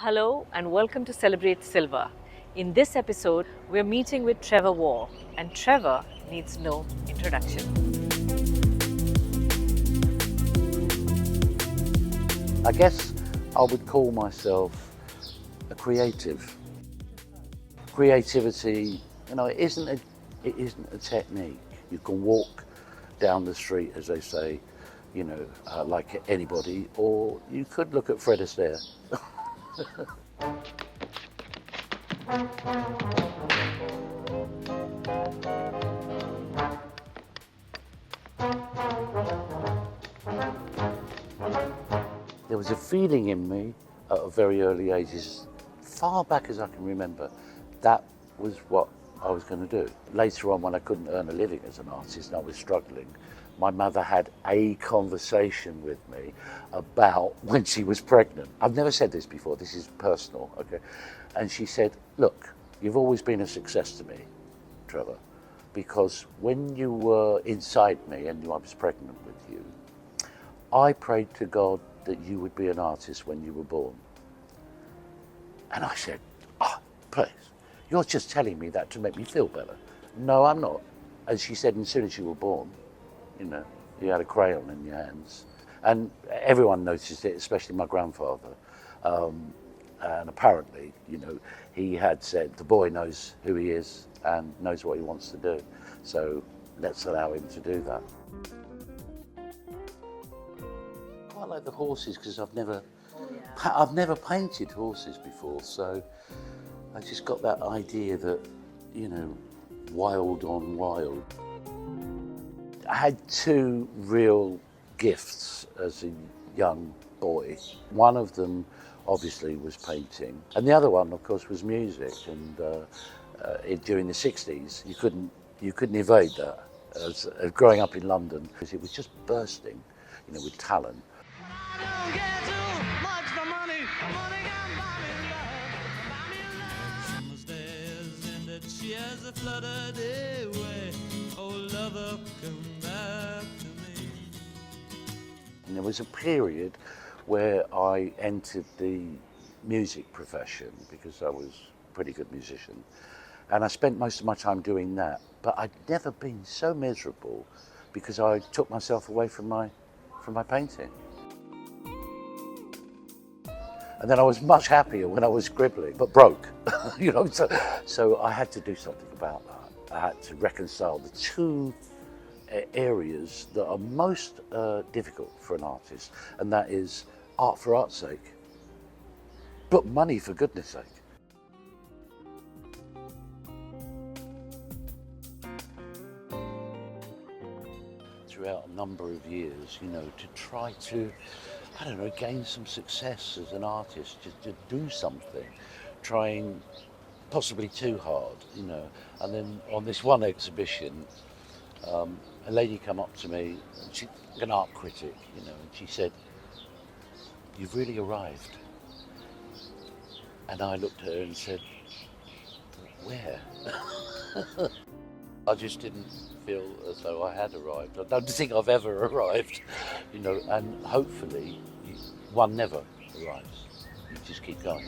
Hello and welcome to Celebrate Silver. In this episode, we're meeting with Trevor Waugh, and Trevor needs no introduction. I guess I would call myself a creative. Creativity, it isn't a technique. You can walk down the street, as they say, like anybody, or you could look at Fred Astaire. There was a feeling in me at a very early age, as far back as I can remember, that was what I was going to do. Later on, when I couldn't earn a living as an artist and I was struggling, my mother had a conversation with me about when she was pregnant. I've never said this before, this is personal, okay? And she said, look, you've always been a success to me, Trevor, because when you were inside me and I was pregnant with you, I prayed to God that you would be an artist when you were born. And I said, please, you're just telling me that to make me feel better. No, I'm not. And she said, as soon as you were born, you had a crayon in your hands. And everyone noticed it, especially my grandfather. And apparently, he had said, the boy knows who he is and knows what he wants to do. So let's allow him to do that. I quite like the horses because I've never painted horses before. So I just got that idea that, wild on wild. I had two real gifts as a young boy. One of them obviously was painting, and the other one of course was music. And during the 60s you couldn't evade that. As growing up in London, because it was just bursting with talent. And there was a period where I entered the music profession because I was a pretty good musician. And I spent most of my time doing that. But I'd never been so miserable because I took myself away from my painting. And then I was much happier when I was scribbling, but broke, So I had to do something about that. I had to reconcile the two areas that are most difficult for an artist, and that is art for art's sake, but money for goodness sake. Throughout a number of years, to try to, gain some success as an artist, to do something, trying possibly too hard, And then on this one exhibition, a lady came up to me, and she's an art critic, and she said, "You've really arrived." And I looked at her and said, "Where?" I just didn't feel as though I had arrived. I don't think I've ever arrived, and hopefully one never arrives. You just keep going.